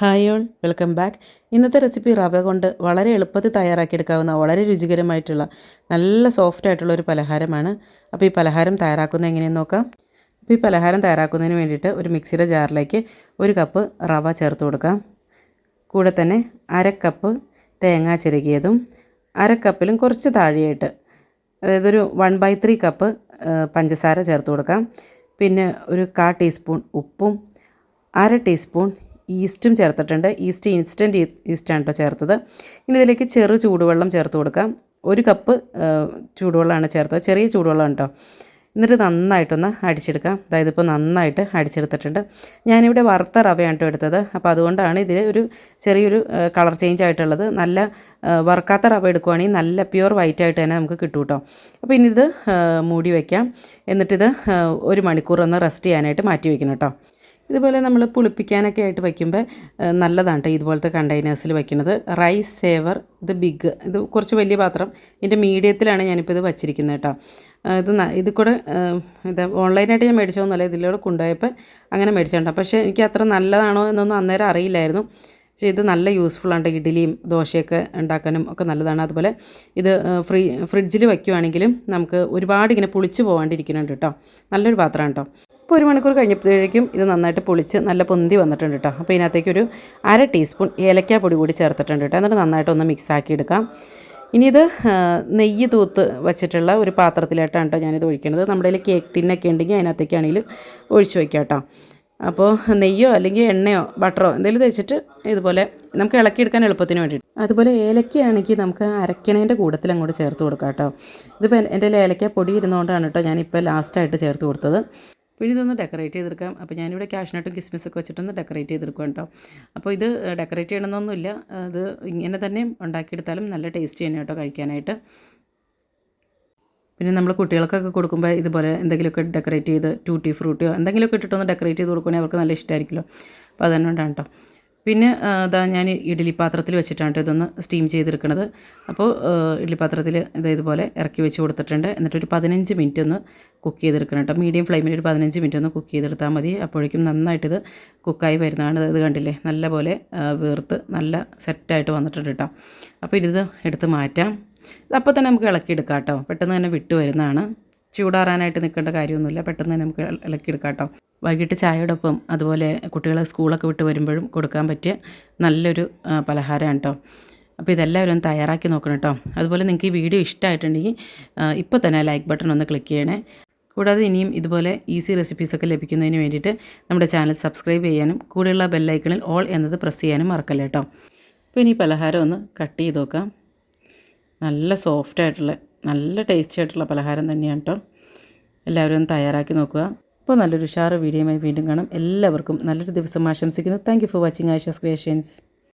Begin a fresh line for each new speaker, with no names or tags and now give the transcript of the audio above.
Hi all, welcome back. ഇന്നത്തെ recipe റവ കൊണ്ട് വളരെ എളുപ്പത്തിൽ തയ്യാറാക്കിയെടുക്കാവുന്ന വളരെ രുചികരമായിട്ടുള്ള നല്ല സോഫ്റ്റ് ആയിട്ടുള്ള ഒരു പലഹാരമാണ്. അപ്പോൾ ഈ പലഹാരം തയ്യാറാക്കുന്നത് എങ്ങനെയെന്ന് നോക്കാം. അപ്പോൾ ഈ പലഹാരം തയ്യാറാക്കുന്നതിന് വേണ്ടിയിട്ട് ഒരു മിക്സിയുടെ ജാറിലേക്ക് 1 കപ്പ് റവ ചേർത്ത് കൊടുക്കാം. കൂടെ തന്നെ 1/2 കപ്പ് തേങ്ങ ചിരകിയതും 1/2 കപ്പിലും കുറച്ച് താഴെയായിട്ട്, അതായത് ഒരു 1/3 കപ്പ് പഞ്ചസാര ചേർത്ത് കൊടുക്കാം. പിന്നെ ഒരു 1/4 ടീസ്പൂൺ ഉപ്പും 1/2 ടീസ്പൂൺ ഈസ്റ്റും ചേർത്തിട്ടുണ്ട്. ഈസ്റ്റ് ഇൻസ്റ്റൻറ്റ് ഈസ്റ്റാണ് കേട്ടോ ചേർത്തത്. ഇനി ഇതിലേക്ക് ചെറു ചൂടുവെള്ളം ചേർത്ത് കൊടുക്കാം. 1 കപ്പ് ചൂടുവെള്ളമാണ് ചേർത്തത്, ചെറിയ ചൂടുവെള്ളം കേട്ടോ. എന്നിട്ട് നന്നായിട്ടൊന്ന് അടിച്ചെടുക്കാം. അതായത് ഇപ്പോൾ നന്നായിട്ട് അടിച്ചെടുത്തിട്ടുണ്ട്. ഞാനിവിടെ വറുത്ത റവയാണ് കേട്ടോ എടുത്തത്. അപ്പോൾ അതുകൊണ്ടാണ് ഇതിൽ ഒരു ചെറിയൊരു കളർ ചേഞ്ച് ആയിട്ടുള്ളത്. നല്ല വറുക്കാത്ത റവ എടുക്കുവാണെങ്കിൽ നല്ല പ്യുവർ വൈറ്റ് ആയിട്ട് തന്നെ നമുക്ക് കിട്ടും കേട്ടോ. അപ്പോൾ ഇനി ഇത് മൂടി വയ്ക്കാം. എന്നിട്ടിത് 1 മണിക്കൂർ ഒന്ന് റെസ്റ്റ് ചെയ്യാനായിട്ട് മാറ്റി വയ്ക്കണം കേട്ടോ. ഇതുപോലെ നമ്മൾ പുളിപ്പിക്കാനൊക്കെ ആയിട്ട് വയ്ക്കുമ്പോൾ നല്ലതാണ് കേട്ടോ ഇതുപോലത്തെ കണ്ടെയ്നേഴ്സിൽ വയ്ക്കുന്നത്. റൈസ് സേവർ ഇത് ബിഗ്, ഇത് കുറച്ച് വലിയ പാത്രം, ഇതിൻ്റെ മീഡിയത്തിലാണ് ഞാനിപ്പോൾ ഇത് വച്ചിരിക്കുന്നത് കേട്ടോ. ഇത് കൂടെ ഇത് ഓൺലൈനായിട്ട് ഞാൻ മേടിച്ചതൊന്നുമല്ല, ഇതിലൂടെ കൊണ്ടുപോയപ്പോൾ അങ്ങനെ മേടിച്ചിട്ടുണ്ടോ. പക്ഷേ എനിക്ക് അത്ര നല്ലതാണോ എന്നൊന്നും അന്നേരം അറിയില്ലായിരുന്നു. പക്ഷേ ഇത് നല്ല യൂസ്ഫുള്ളാണ്. ഇഡ്ഡലിയും ദോശയൊക്കെ ഉണ്ടാക്കാനും ഒക്കെ നല്ലതാണ്. അതുപോലെ ഇത് ഫ്രിഡ്ജിൽ വയ്ക്കുവാണെങ്കിലും നമുക്ക് ഒരുപാട് ഇങ്ങനെ പുളിച്ച് പോകാണ്ടിരിക്കുന്നുണ്ട് കേട്ടോ. നല്ലൊരു പാത്രമാണ് കേട്ടോ. ഇപ്പോൾ 1 മണിക്കൂർ കഴിഞ്ഞപ്പോഴേക്കും ഇത് നന്നായിട്ട് പൊളിച്ച് നല്ല പൊന്തി വന്നിട്ടുണ്ട് കേട്ടോ. അപ്പോൾ ഇതിനകത്തേക്ക് ഒരു 1/2 ടീസ്പൂൺ ഏലക്കാപ്പൊടി കൂടി ചേർത്തിട്ടുണ്ട് കേട്ടോ. എന്നിട്ട് നന്നായിട്ടൊന്ന് മിക്സാക്കി എടുക്കാം. ഇനി ഇത് നെയ്യ് തൂത്ത് വെച്ചിട്ടുള്ള ഒരു പാത്രത്തിലായിട്ടാണ് കേട്ടോ ഞാനിത് ഒഴിക്കുന്നത്. നമ്മുടെ കയ്യിൽ കേക്ക് ടിന്നൊക്കെ ഉണ്ടെങ്കിൽ അതിനകത്തേക്കാണെങ്കിലും ഒഴിച്ച് വയ്ക്കാം കേട്ടോ. അപ്പോൾ നെയ്യോ അല്ലെങ്കിൽ എണ്ണയോ ബട്ടറോ എന്തെങ്കിലും തേച്ചിട്ട് ഇതുപോലെ നമുക്ക് ഇളക്കിയെടുക്കാൻ എളുപ്പത്തിന് വേണ്ടിയിട്ട്. അതുപോലെ ഏലക്കയാണെങ്കിൽ നമുക്ക് അരക്കണേൻ്റെ കൂട്ടത്തിൽ അങ്ങോട്ട് ചേർത്ത് കൊടുക്കാം കേട്ടോ. ഇതിപ്പോൾ എൻ്റെ ഏലക്ക പൊടി ഇരുന്നുകൊണ്ടാണ് കേട്ടോ ഞാനിപ്പോൾ ലാസ്റ്റായിട്ട് ചേർത്ത് കൊടുത്തത്. പിന്നെ ഇതൊന്ന് ഡെക്കറേറ്റ് ചെയ്തെടുക്കാം. അപ്പോൾ ഞാനിവിടെ കാഷ്നട്ടും കിസ്മിസൊക്കെ വെച്ചിട്ടൊന്ന് ഡെക്കറേറ്റ് ചെയ്തെടുക്കാം കേട്ടോ. അപ്പോൾ ഇത് ഡെക്കറേറ്റ് ചെയ്യണമെന്നൊന്നുമില്ല, അത് ഇങ്ങനെ തന്നെ ഉണ്ടാക്കിയെടുത്താലും നല്ല ടേസ്റ്റ് തന്നെ കേട്ടോ കഴിക്കാനായിട്ട്. പിന്നെ നമ്മൾ കുട്ടികൾക്കൊക്കെ കൊടുക്കുമ്പോൾ ഇതുപോലെ എന്തെങ്കിലുമൊക്കെ ഡെക്കറേറ്റ് ചെയ്ത് ടൂട്ടി ഫ്രൂട്ടിയോ എന്തെങ്കിലുമൊക്കെ ഇട്ടിട്ടൊന്ന് ഡെക്കറേറ്റ് ചെയ്ത് കൊടുക്കുകയാണെങ്കിൽ അവർക്ക് നല്ല ഇഷ്ടമായിരിക്കുമല്ലോ. അപ്പോൾ അതുകൊണ്ടാണ് കേട്ടോ. പിന്നെ ഞാൻ ഇഡ്ഡലി പാത്രത്തിൽ വെച്ചിട്ടാണ് ഇതൊന്ന് സ്റ്റീം ചെയ്തെടുക്കുന്നത്. അപ്പോൾ ഇഡ്ഡലി പാത്രത്തിൽ ഇതുപോലെ ഇറക്കി വെച്ച് കൊടുത്തിട്ടുണ്ട്. എന്നിട്ടൊരു 15 മിനിറ്റ് ഒന്ന് കുക്ക് ചെയ്തെടുക്കണം കേട്ടോ. മീഡിയം ഫ്ലെയിമിൽ ഒരു 15 മിനിറ്റ് ഒന്ന് കുക്ക് ചെയ്തെടുത്താൽ മതി. അപ്പോഴേക്കും നന്നായിട്ടിത് കുക്കായി വരുന്നതാണ്. ഇത് കണ്ടില്ലേ, നല്ല പോലെ വീർത്ത് നല്ല സെറ്റായിട്ട് വന്നിട്ടുണ്ട് കേട്ടോ. അപ്പോൾ ഇത് എടുത്ത് മാറ്റാം. അപ്പോൾ തന്നെ നമുക്ക് ഇളക്കിയെടുക്കാം കേട്ടോ. പെട്ടെന്ന് തന്നെ വിട്ട് വരുന്നതാണ്. ചൂടാറാനായിട്ട് നിൽക്കേണ്ട കാര്യമൊന്നുമില്ല, പെട്ടെന്ന് തന്നെ നമുക്ക് ഇളക്കിയെടുക്കാം കേട്ടോ. വൈകിട്ട് ചായയോടൊപ്പം അതുപോലെ കുട്ടികളെ സ്കൂളൊക്കെ വിട്ട് വരുമ്പോഴും കൊടുക്കാൻ പറ്റിയ നല്ലൊരു പലഹാരമാണ് കേട്ടോ. അപ്പോൾ ഇതെല്ലാവരും ഒന്ന് തയ്യാറാക്കി നോക്കണം കേട്ടോ. അതുപോലെ നിങ്ങൾക്ക് ഈ വീഡിയോ ഇഷ്ടമായിട്ടുണ്ടെങ്കിൽ ഇപ്പോൾ തന്നെ ലൈക്ക് ബട്ടൺ ഒന്ന് ക്ലിക്ക് ചെയ്യണേ. കൂടാതെ ഇനിയും ഇതുപോലെ ഈസി റെസിപ്പീസൊക്കെ ലഭിക്കുന്നതിന് വേണ്ടിയിട്ട് നമ്മുടെ ചാനൽ സബ്സ്ക്രൈബ് ചെയ്യാനും കൂടെയുള്ള ബെല്ലൈക്കണിൽ ഓൾ എന്നത് പ്രസ് ചെയ്യാനും മറക്കല്ല കേട്ടോ. അപ്പോൾ ഇനി പലഹാരം ഒന്ന് കട്ട് ചെയ്ത് നോക്കാം. നല്ല സോഫ്റ്റായിട്ടുള്ള നല്ല ടേസ്റ്റി ആയിട്ടുള്ള പലഹാരം തന്നെയാണ് കേട്ടോ. എല്ലാവരും ഒന്ന് തയ്യാറാക്കി നോക്കുക. അപ്പോൾ നല്ലൊരു ഉഷാറ് വീഡിയോയുമായി വീണ്ടും കാണാം. എല്ലാവർക്കും നല്ലൊരു ദിവസം ആശംസിക്കുന്നു. Thank you for watching Ayisha's creations.